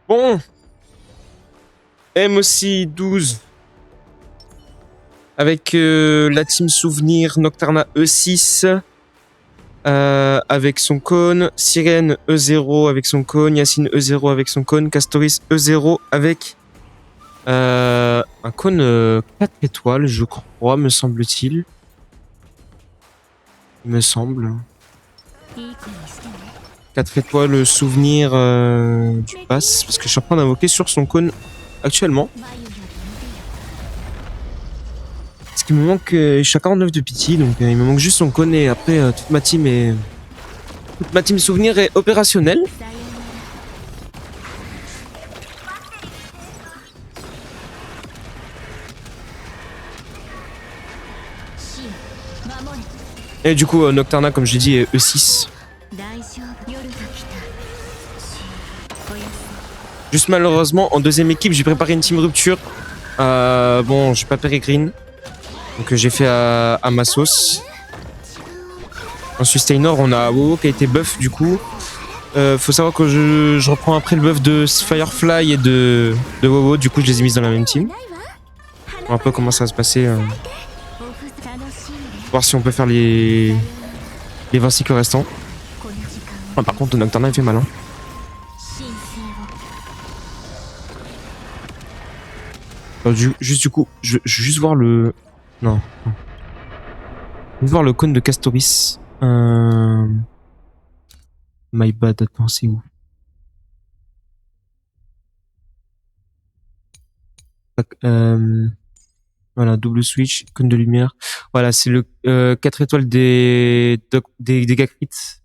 Bon, M aussi 12 avec la team Souvenir, Noctarna E6 avec son cône, Sirène E0 avec son cône, Yacine E0 avec son cône, Castoris E0 avec un cône 4 étoiles, je crois, me semble-t-il. Il me semble. 4 étoiles Souvenir du pass, parce que je suis en train d'invoquer sur son cône actuellement. Parce qu'il me manque, je suis à 49 de pitié, donc il me manque juste son cône et après toute ma team Souvenir est opérationnelle. Et du coup Noctarna, comme je l'ai dit, est E6. Juste malheureusement en deuxième équipe j'ai préparé une team rupture. Bon, j'ai pas Peregrine, donc j'ai fait à ma sauce. En sustainer on a WoW qui a été buff du coup. Faut savoir que je reprends après le buff de Firefly et de WoW, du coup je les ai mis dans la même team. Un peu comment ça va se passer. Voir si on peut faire les 20 cycles restants. Par contre Nocturna il fait mal hein. Juste du coup, je vais juste voir le... Non. Je vais voir le cône de Castoris. My bad, attends, c'est où? Voilà, double switch, cône de lumière. Voilà, c'est le 4 étoiles des dégâts crits.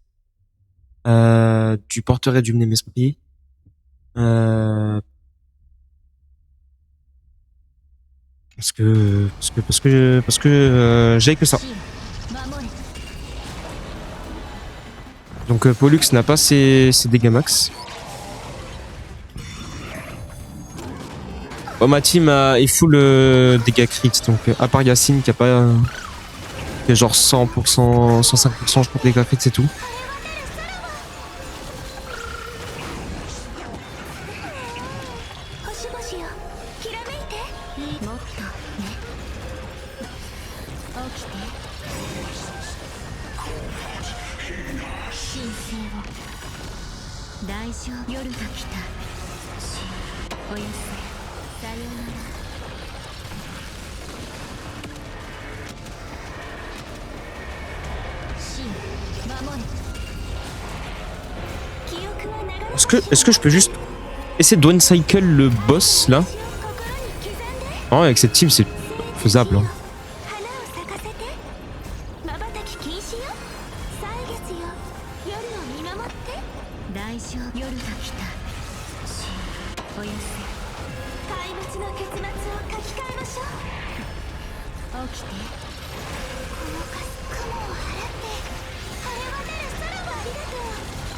Du porteur et du Mnesmesprit. Parce que j'ai que ça. Donc Pollux n'a pas ses dégâts max. Bon, ma team est full dégâts crits, donc à part Yacine qui a pas... qui a genre 100%, 105% je crois de dégâts crits, c'est tout. Est-ce que je peux juste essayer de one cycle le boss là? Oh, avec cette team c'est faisable hein.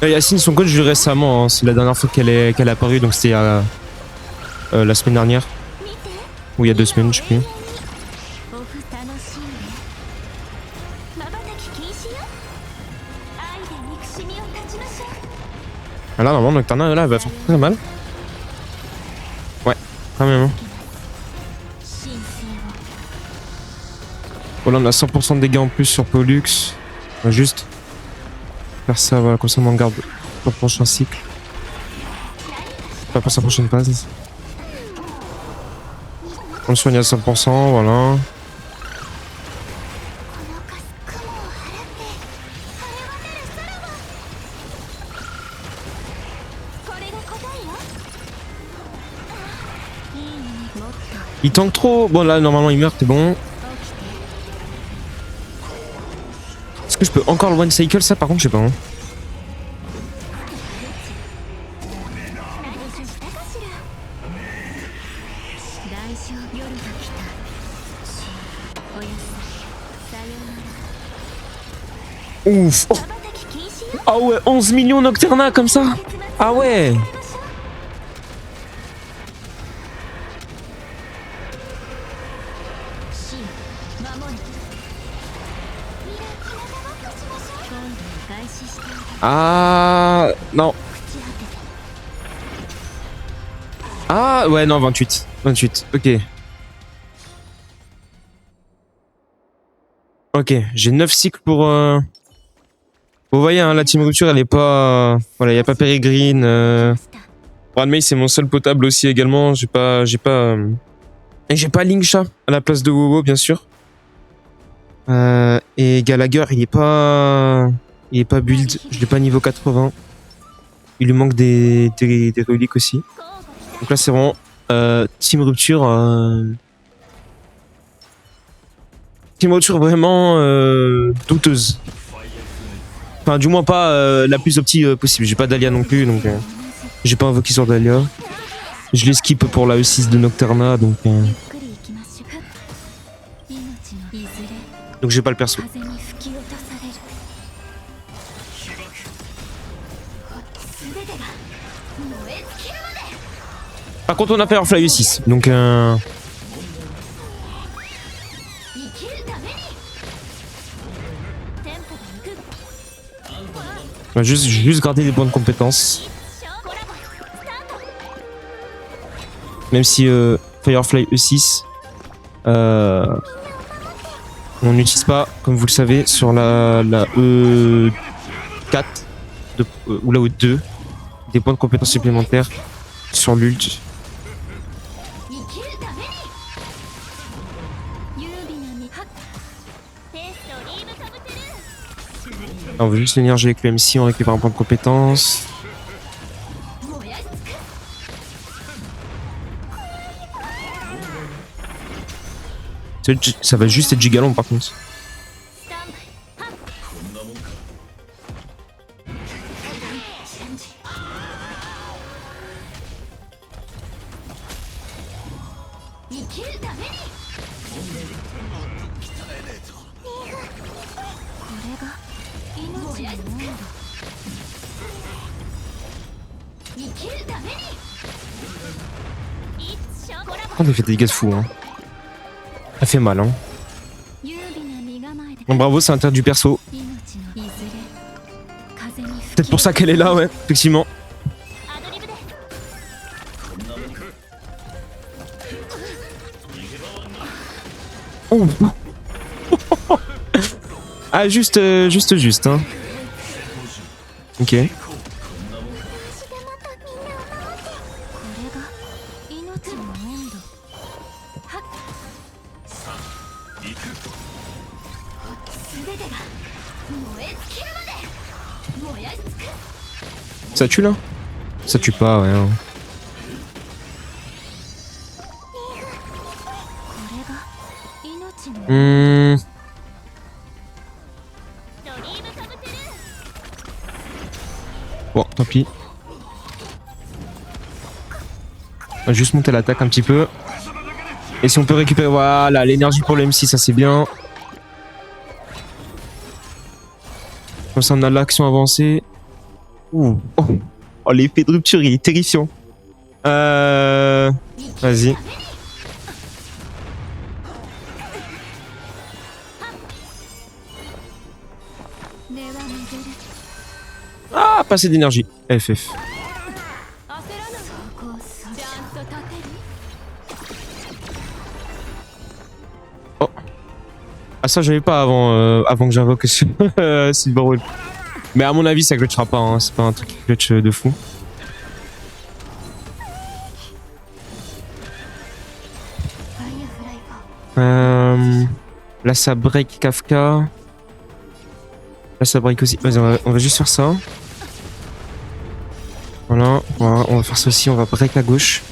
Yacine, son coach, je l'ai récemment, hein. C'est la dernière fois qu'elle est apparue, donc c'était la semaine dernière. Ou il y a 2 semaines, je sais plus. Ah là, normalement, Nocturna, là, elle va faire très mal. Ouais, quand même. Bon, là, on a 100% de dégâts en plus sur Pollux. On va juste faire ça, voilà, comme ça on en garde pour le prochain cycle. Pas pour sa prochaine phase. On le soigne à 100%, voilà. Il tank trop. Bon là normalement il meurt, c'est bon. Est-ce que je peux encore le one cycle ça par contre je sais pas. Hein. Ouf. Oh. Ah ouais, 11 millions Nocturna comme ça. Ah ouais. Ah non. Ah ouais, non, 28. 28, ok. Ok, j'ai 9 cycles pour... Vous voyez, hein, la team rupture, elle est pas... Voilà, il n'y a pas Peregrine. Ranmei, c'est mon seul potable aussi également. J'ai pas... Et j'ai pas Lingsha à la place de Wowo, bien sûr. Et Gallagher, il est pas... Il est pas build. Je l'ai pas niveau 80. Il lui manque des reliques aussi. Donc là, c'est vraiment... team rupture... Team rupture vraiment douteuse. Enfin, du moins pas la plus opti possible. J'ai pas Dahlia non plus, donc j'ai pas invoqué sur Dahlia. Je les skip pour la E6 de Nocturna, donc j'ai pas le perso. Par contre, on a Firefly E6, donc on va juste garder des points de compétence. Même si Firefly E6, on n'utilise pas, comme vous le savez, sur la E4 ou la E2, des points de compétence supplémentaires sur l'ult. On veut juste l'énergie avec le MC, on récupère un point de compétence. Ça va juste être gigalon par contre. On a fait des dégâts de fou, hein. Ça fait mal, hein. Bon, bravo, c'est un interdit du perso. Peut-être pour ça qu'elle est là, ouais, effectivement. Oh. Ah, juste, hein. Ok. Ça tue là? Ça tue pas, ouais. Hein. Bon, tant pis. On va juste monter l'attaque un petit peu. Et si on peut récupérer, voilà, l'énergie pour le MC, ça c'est bien. Comme ça on a l'action avancée. Ouh. Oh, l'effet de rupture, il est terrifiant. Vas-y. Ah, pas assez d'énergie. FF. Oh. Ah, ça, j'avais pas avant que j'invoque Silverwolf. Mais à mon avis, ça glitchera pas. Hein. C'est pas un truc qui glitch de fou. Là, ça break Kafka. Là, ça break aussi. Vas-y, on va juste faire ça. Voilà, on va faire ça aussi. On va break à gauche.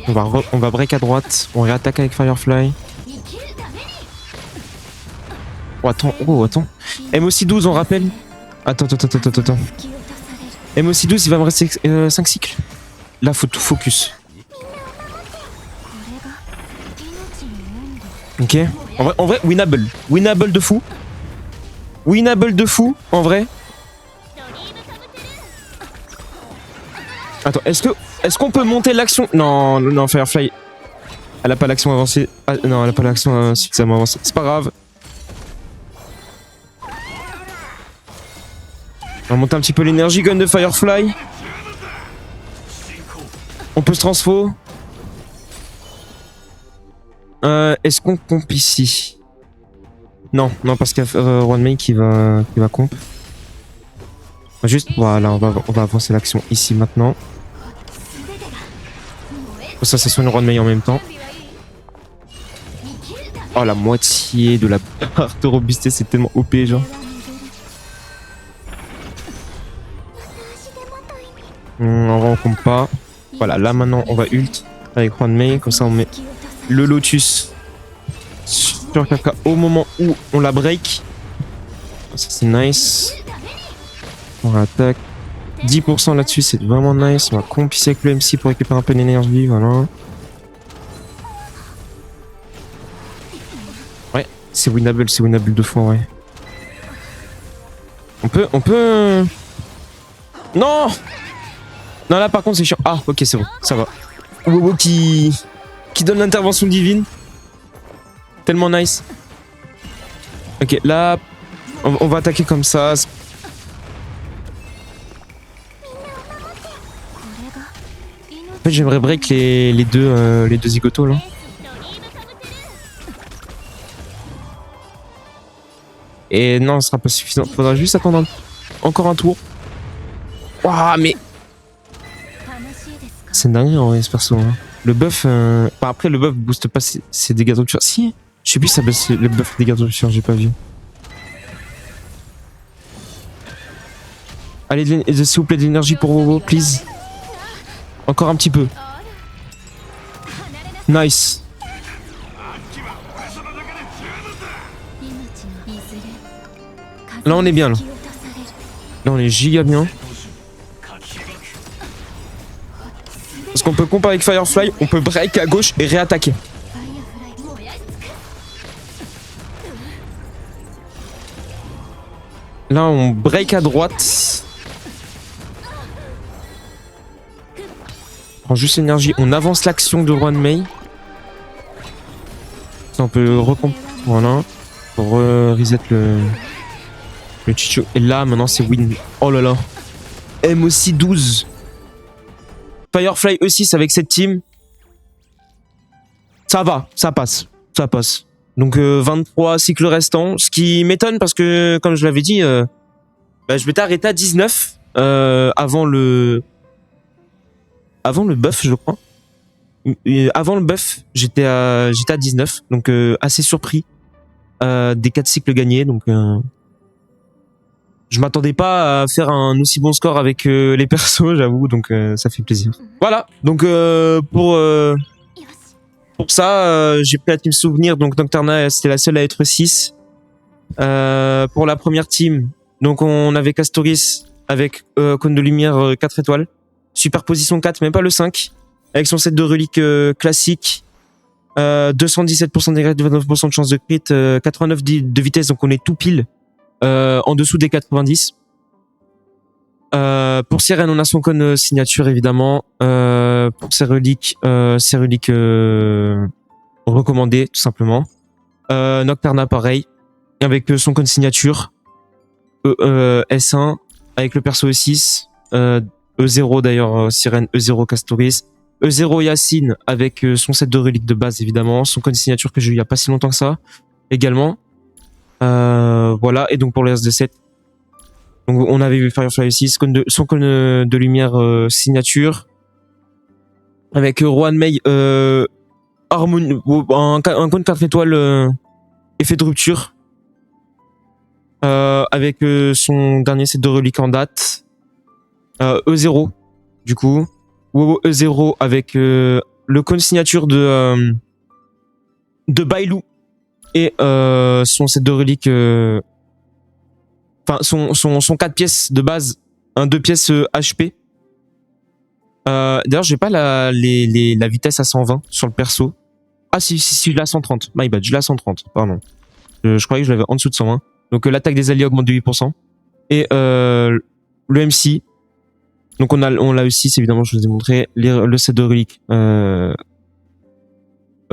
On va break à droite. On réattaque avec Firefly. Oh, attends. MOC 12, on rappelle. Attends. MOC 12, il va me rester 5 cycles. Là, faut tout focus. Ok. En vrai, winnable. Winnable de fou. En vrai. Attends, est-ce qu'on peut monter l'action? Non, Firefly. Elle a pas l'action avancée. Ah, non, elle a pas l'action suffisamment avancée. C'est pas grave. On va monter un petit peu l'énergie gun de Firefly. On peut se transfo. Est-ce qu'on comp ici? Non, non, parce qu'il y a One May qui va comp. Juste, voilà, on va avancer l'action ici maintenant. Oh, ça soigne One May en même temps. Oh, la moitié de la barre de robustesse, c'est tellement OP, genre. En vrai, on compte pas. Voilà, là maintenant, on va ult avec One May. Comme ça, on met le Lotus sur Kafka au moment où on la break. Ça, c'est nice. On attaque. 10% là-dessus, c'est vraiment nice. On va compisser avec le MC pour récupérer un peu d'énergie. Voilà. Ouais, c'est winnable deux fois, ouais. On peut... Non! Non, là par contre c'est chiant. Ah, ok, c'est bon, ça va. Wowo qui donne l'intervention divine. Tellement nice. Ok, là, on va attaquer comme ça. En fait, j'aimerais break les deux zigotos là. Et non, ce sera pas suffisant. Faudra juste attendre encore un tour. Waouh, mais c'est dingue en vrai ce perso. Hein. Le buff. Enfin, après, le buff booste pas ses dégâts de rupture. Si, je sais plus si ça baisse le buff dégâts de rupture, j'ai pas vu. Allez, s'il vous plaît, de l'énergie pour Wowo, please. Encore un petit peu. Nice. Là, on est bien, là. Là, on est giga bien. Parce qu'on peut comparer avec Firefly, on peut break à gauche et réattaquer. Là, on break à droite. On prend juste l'énergie. On avance l'action de One May. Ça, on peut voilà. Pour reset le Chicho. Et là, maintenant, c'est win. Oh là là. M aussi 12. Firefly E6 avec cette team. Ça va, ça passe. Ça passe. Donc 23 cycles restants. Ce qui m'étonne parce que, comme je l'avais dit, je m'étais arrêté à 19 avant le buff, je crois. Avant le buff, j'étais à 19. Donc assez surpris des 4 cycles gagnés. Donc je m'attendais pas à faire un aussi bon score avec les persos, j'avoue, donc ça fait plaisir. Voilà, donc pour ça, j'ai pris la team souvenir, donc Nocturna, c'était la seule à être 6. Pour la première team, donc on avait Castoris avec cône de lumière 4 étoiles. Superposition 4, même pas le 5. Avec son set de reliques classique. 217% de dégâts, 29% de chance de crit, 89 de vitesse, donc on est tout pile. En dessous des 90. Pour Sirène, on a son cône signature évidemment. Pour ses reliques recommandées tout simplement. Nocturna pareil, avec son cône signature. S1 avec le perso E6. E0 d'ailleurs Sirène, E0 Castoris. E0 Yacine avec son set de reliques de base évidemment. Son cône signature que j'ai eu il y a pas si longtemps que ça également. Voilà, et donc pour les SD7, donc on avait vu Firefly 6, son cône de lumière signature, avec One May harmonie, un cône 4 étoiles effet de rupture, avec son dernier set de reliques en date, E0 du coup, Wowo E0 avec le cône signature de Bailou. Et son set de reliques, enfin son 4 pièces de base, 2 pièces HP. D'ailleurs, j'ai pas la vitesse à 120 sur le perso. Ah si, je l'ai à 130. My bad, je l'ai à 130, pardon. Je croyais que je l'avais en dessous de 120. Donc l'attaque des alliés augmente de 8%. Et le MC. Donc on l'a aussi, évidemment, je vous ai montré. Le set de reliques.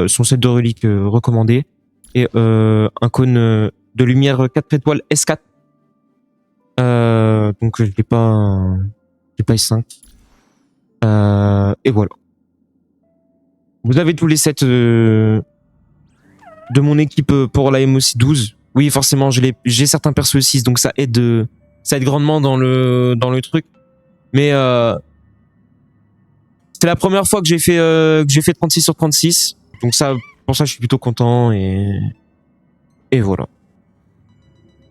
Son set de reliques recommandé. Et un cône de lumière 4 étoiles S4. Donc je l'ai pas S5. Et voilà. Vous avez tous les sets de mon équipe pour la MOC 12. Oui, forcément, j'ai certains persos 6, donc ça aide grandement dans le truc. Mais c'était la première fois que j'ai fait 36 sur 36. Donc ça, pour ça, je suis plutôt content et voilà.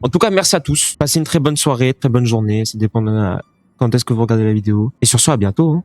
En tout cas, merci à tous. Passez une très bonne soirée, très bonne journée. Ça dépend de quand est-ce que vous regardez la vidéo. Et sur ce, à bientôt. Hein.